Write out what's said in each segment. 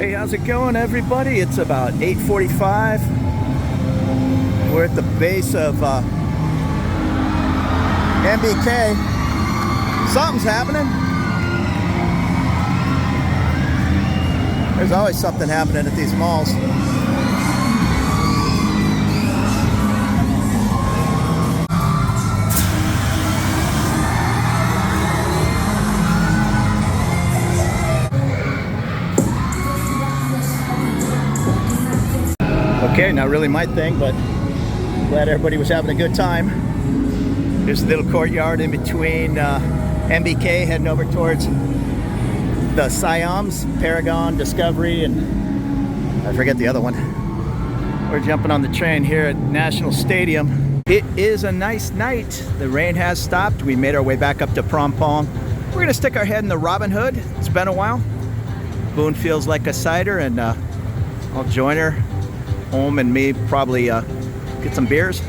Hey, how's it going, everybody? It's about 8:45. We're at the base of MBK. Something's happening. There's always something happening at these malls. Okay, not really my thing, but glad everybody was having a good time. There's a little courtyard in between MBK heading over towards the Siams, Paragon, Discovery, and I forget the other one. We're jumping on the train here at National Stadium. It is a nice night. The rain has stopped. We made our way back up to Phrom. We're gonna stick our head in the Robin Hood. It's been a while. Boone feels like a cider, and I'll join her home and me probably get some beers.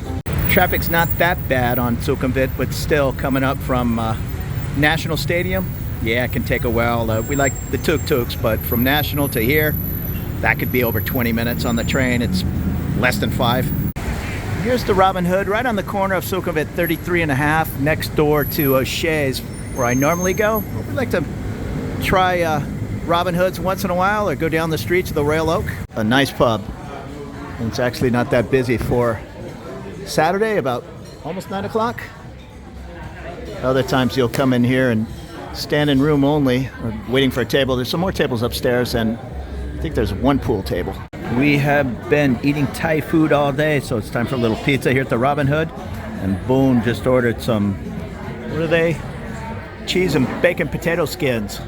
Traffic's not that bad on Sukhumvit, but still coming up from National Stadium, yeah, it can take a while. We like the tuk-tuks, but from National to here, that could be over 20 minutes on the train. It's less than 5. Here's the Robin Hood right on the corner of Sukhumvit 33 and a half, next door to O'Shea's, where I normally go. We like to try Robin Hoods once in a while, or go down the streets of the Royal Oak. A nice pub. And it's actually not that busy for Saturday, about almost 9 o'clock. Other times you'll come in here and stand in room only, or waiting for a table. There's some more tables upstairs, and I think there's one pool table. We have been eating Thai food all day, so it's time for a little pizza here at the Robin Hood. And Boone just ordered some, what are they? Cheese and bacon potato skins.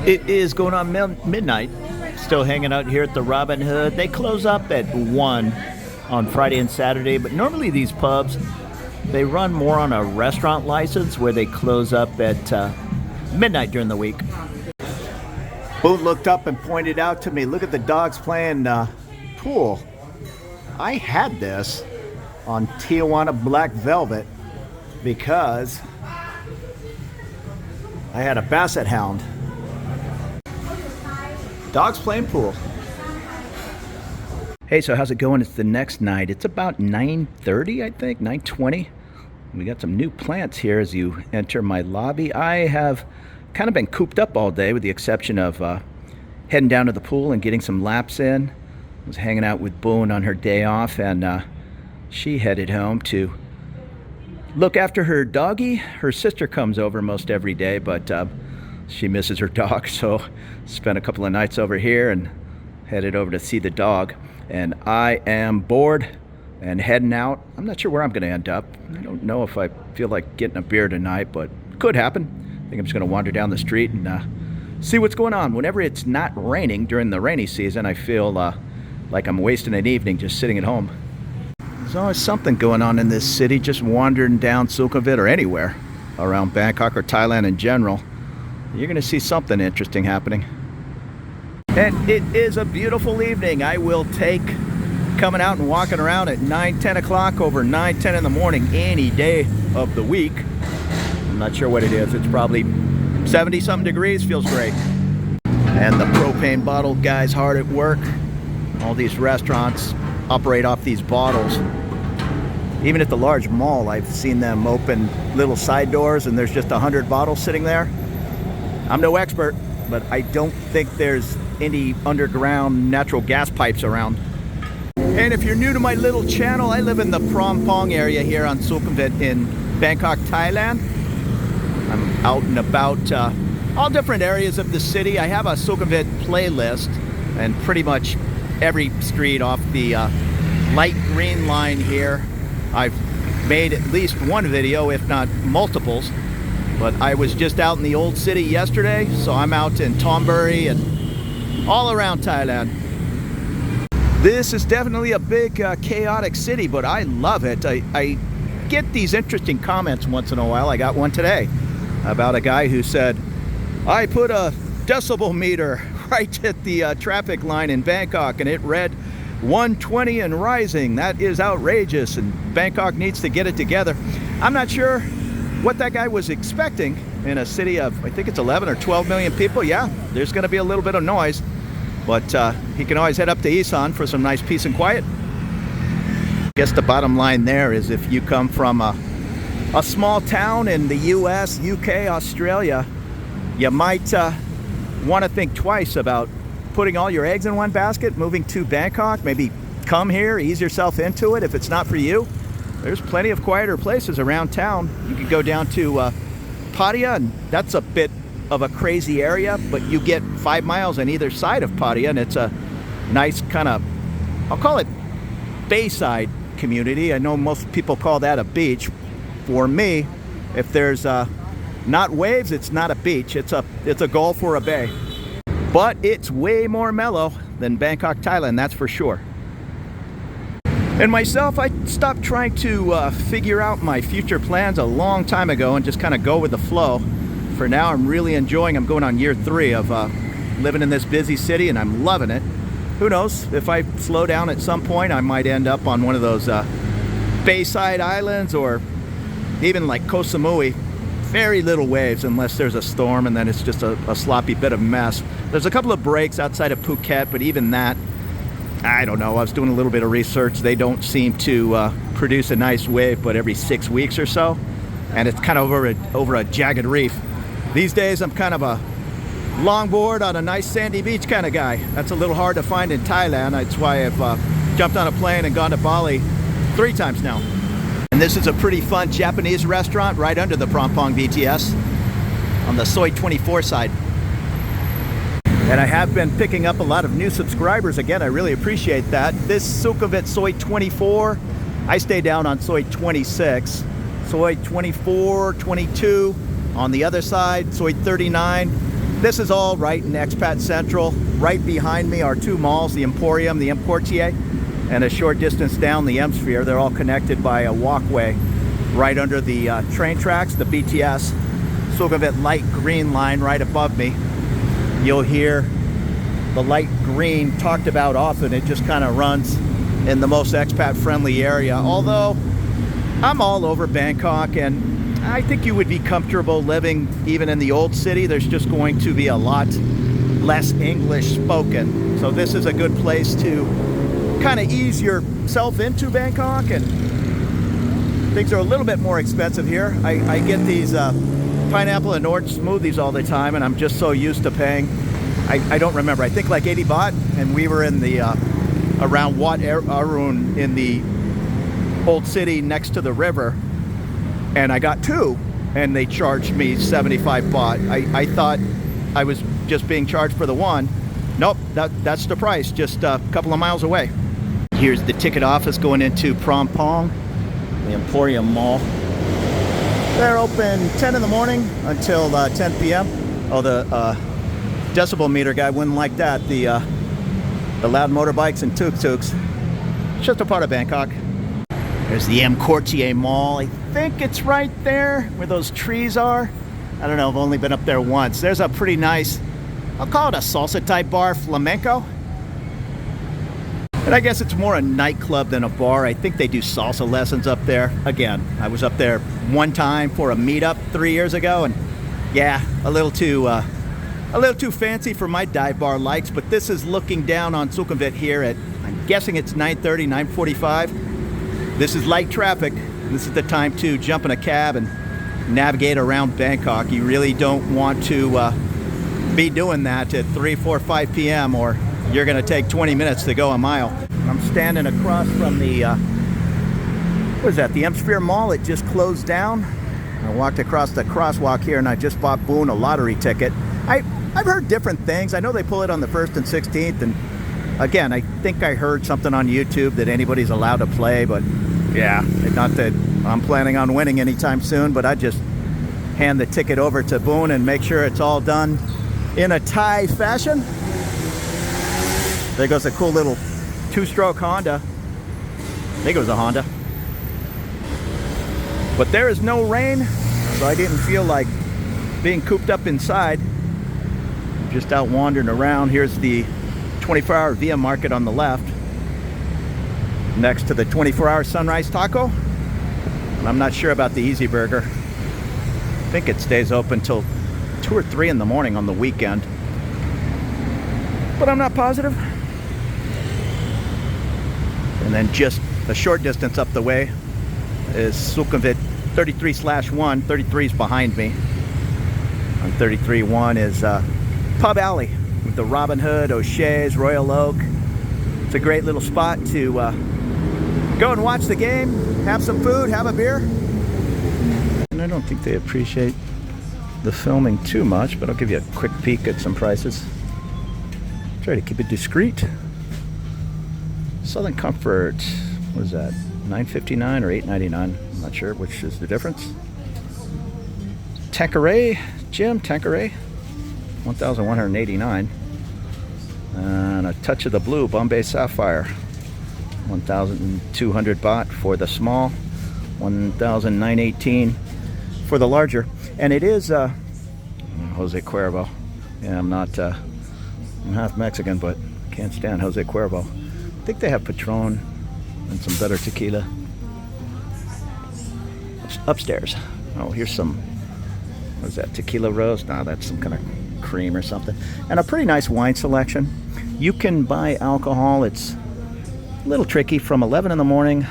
It is going on midnight. Still hanging out here at the Robin Hood. They close up at 1 on Friday and Saturday, but normally these pubs, they run more on a restaurant license where they close up at midnight during the week. Boone looked up and pointed out to me, look at the dogs playing pool. I had this on Tijuana Black Velvet because I had a basset hound. Dogs playing pool. Hey, so how's it going? It's the next night. It's about 9:30, I think, 9:20. We got some new plants here as you enter my lobby. I have kind of been cooped up all day with the exception of heading down to the pool and getting some laps in. I was hanging out with Boone on her day off, and she headed home to look after her doggie. Her sister comes over most every day, but she misses her dog, so spent a couple of nights over here and headed over to see the dog. And I am bored and heading out. I'm not sure where I'm going to end up. I don't know if I feel like getting a beer tonight, but could happen. I think I'm just going to wander down the street and see what's going on. Whenever it's not raining during the rainy season, I feel like I'm wasting an evening just sitting at home. There's always something going on in this city, just wandering down Sukhumvit or anywhere around Bangkok or Thailand in general. You're going to see something interesting happening. And it is a beautiful evening. I will take coming out and walking around at 9, 10 o'clock over 9, 10 in the morning any day of the week. I'm not sure what it is. It's probably 70-something degrees. Feels great. And the propane bottle guys hard at work. All these restaurants operate off these bottles. Even at the large mall, I've seen them open little side doors and there's just 100 bottles sitting there. I'm no expert, but I don't think there's any underground natural gas pipes around. And if you're new to my little channel, I live in the Phrom area here on Sukhumvit in Bangkok, Thailand. I'm out and about all different areas of the city. I have a Sukhumvit playlist, and pretty much every street off the light green line here, I've made at least one video, if not multiples. But I was just out in the old city yesterday, so I'm out in Thonburi and all around Thailand. This is definitely a big chaotic city, but I love it. I get these interesting comments once in a while. I got one today about a guy who said, I put a decibel meter right at the traffic line in Bangkok and it read 120 and rising. That is outrageous and Bangkok needs to get it together. I'm not sure what that guy was expecting, in a city of, I think it's 11 or 12 million people. Yeah, there's going to be a little bit of noise, but he can always head up to Isan for some nice peace and quiet. I guess the bottom line there is if you come from a small town in the US, UK, Australia, you might want to think twice about putting all your eggs in one basket, moving to Bangkok. Maybe come here, ease yourself into it. If it's not for you, there's plenty of quieter places around town. You could go down to Pattaya, and that's a bit of a crazy area, but you get 5 miles on either side of Pattaya, and it's a nice kind of, I'll call it bayside community. I know most people call that a beach. For me, if there's not waves, it's not a beach. It's a gulf or a bay. But it's way more mellow than Bangkok, Thailand, that's for sure. And myself, I stopped trying to figure out my future plans a long time ago and just kind of go with the flow. For now, I'm really enjoying, I'm going on year 3 of living in this busy city, and I'm loving it. Who knows, if I slow down at some point, I might end up on one of those bayside islands, or even like Koh Samui. Very little waves unless there's a storm, and then it's just a sloppy bit of mess. There's a couple of breaks outside of Phuket, but even that, I don't know. I was doing a little bit of research. They don't seem to produce a nice wave but every 6 weeks or so, and it's kind of over a jagged reef. These days I'm kind of a longboard on a nice sandy beach kind of guy. That's a little hard to find in Thailand. That's why I've jumped on a plane and gone to Bali 3 times now. And this is a pretty fun Japanese restaurant right under the Phrom BTS on the Soi 24 side. And I have been picking up a lot of new subscribers. Again, I really appreciate that. This Sukhumvit Soi 24, I stay down on Soi 26. Soi 24, 22 on the other side, Soi 39. This is all right in Expat Central. Right behind me are 2 malls, the Emporium, the Emportier, and a short distance down the M-Sphere. They're all connected by a walkway right under the train tracks, the BTS. Sukhumvit light green line right above me. You'll hear the light green talked about often. It just kind of runs in the most expat friendly area. Although I'm all over Bangkok, and I think you would be comfortable living even in the old city. There's just going to be a lot less English spoken. So this is a good place to kind of ease yourself into Bangkok, and things are a little bit more expensive here. I get these pineapple and orange smoothies all the time, and I'm just so used to paying, I don't remember, I think like 80 baht, and we were in the around Wat Arun in the old city next to the river, and I got 2, and they charged me 75 baht. I thought I was just being charged for the one. Nope, that's the price, just a couple of miles away. Here's the ticket office going into Phrom, the Emporium Mall. They're open 10 in the morning until 10 p.m. Oh, the decibel meter guy wouldn't like that. The loud motorbikes and tuk-tuks. It's just a part of Bangkok. There's the M Courtier Mall. I think it's right there where those trees are. I don't know, I've only been up there once. There's a pretty nice, I'll call it a salsa type bar, flamenco. And I guess it's more a nightclub than a bar. I think they do salsa lessons up there. Again, I was up there one time for a meetup 3 years ago, and yeah, a little too fancy for my dive bar likes. But this is looking down on Sukhumvit here at, I'm guessing it's 9:30, 9:45. This is light traffic. This is the time to jump in a cab and navigate around Bangkok. You really don't want to be doing that at 3, 4, 5 p.m. or you're going to take 20 minutes to go a mile. I'm standing across from the, what is that, the M-Sphere Mall. It just closed down. I walked across the crosswalk here, and I just bought Boone a lottery ticket. I've heard different things. I know they pull it on the 1st and 16th, and again, I think I heard something on YouTube that anybody's allowed to play, but yeah, not that I'm planning on winning anytime soon, but I just hand the ticket over to Boone and make sure it's all done in a Thai fashion. There goes a cool little 2-stroke Honda. I think it was a Honda. But there is no rain, so I didn't feel like being cooped up inside. I'm just out wandering around. Here's the 24-hour Via Market on the left, next to the 24-hour Sunrise Taco. And I'm not sure about the Easy Burger. think it stays open till 2 or 3 in the morning on the weekend, but I'm not positive. And then just a short distance up the way is Sukhumvit 33/1. 33 is behind me. On 33/1 is Pub Alley with the Robin Hood, O'Shea's, Royal Oak. It's a great little spot to go and watch the game, have some food, have a beer. And I don't think they appreciate the filming too much, but I'll give you a quick peek at some prices. Try to keep it discreet. Southern Comfort, what is that? $9.59 or $8.99? I'm not sure which is the difference. Tanqueray, Jim, Tanqueray, $1,189. And a touch of the blue, Bombay Sapphire, 1,200 baht for the small, 1,918 for the larger. And it is Jose Cuervo. Yeah, I'm half Mexican, but can't stand Jose Cuervo. I think they have Patron and some better tequila upstairs. Oh, here's some, what is that, tequila rose? No, that's some kind of cream or something. And a pretty nice wine selection. You can buy alcohol. It's a little tricky from 11 in the morning.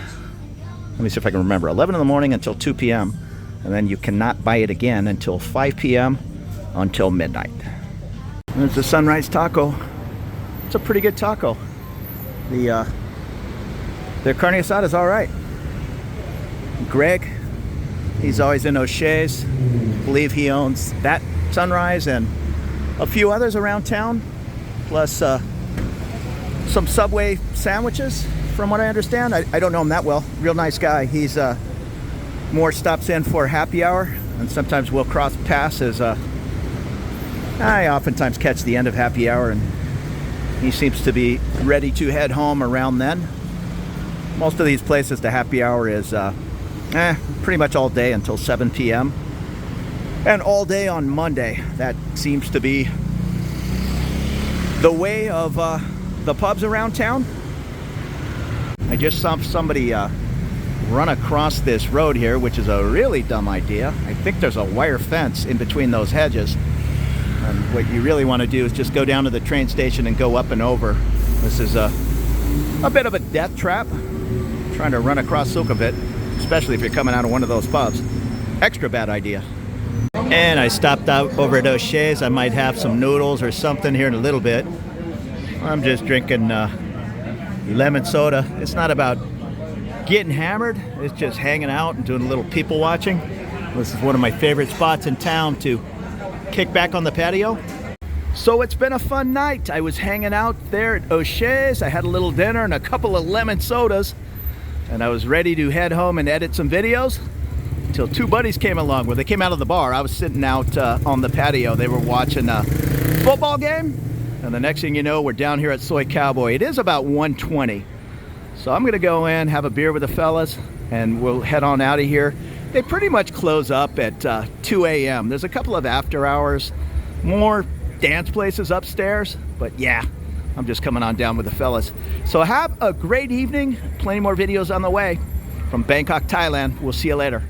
Let me see if I can remember. 11 in the morning until 2 p.m. And then you cannot buy it again until 5 p.m. until midnight. And there's the Sunrise Taco. It's a pretty good taco. Their carne asada is all right. Greg, he's always in O'Shea's. I believe he owns that Sunrise and a few others around town, plus some Subway sandwiches, from what I understand. I don't know him that well. Real nice guy. He's more stops in for happy hour, and sometimes we'll cross paths as I oftentimes catch the end of happy hour, and he seems to be ready to head home around then. Most of these places, the happy hour is pretty much all day until 7 p.m. and all day on Monday. That seems to be the way of the pubs around town. I just saw somebody run across this road here, which is a really dumb idea. I think there's a wire fence in between those hedges. And what you really want to do is just go down to the train station and go up and over. This is a bit of a death trap, trying to run across Sukhumvit, especially if you're coming out of one of those pubs. Extra bad idea. And I stopped out over at O'Shea's. I might have some noodles or something here in a little bit. I'm just drinking lemon soda. It's not about getting hammered. It's just hanging out and doing a little people watching. This is one of my favorite spots in town to kick back on the patio. So it's been a fun night. I was hanging out there at O'Shea's. I had a little dinner and a couple of lemon sodas, and I was ready to head home and edit some videos until two buddies came along. Well, they came out of the bar. I was sitting out on the patio. They were watching a football game, and the next thing you know, we're down here at Soi Cowboy. It is about 1:20, so I'm gonna go in, have a beer with the fellas, and we'll head on out of here. They pretty much close up at 2 a.m. There's a couple of after hours, more dance places upstairs, but yeah, I'm just coming on down with the fellas. So have a great evening. Plenty more videos on the way from Bangkok, Thailand. We'll see you later.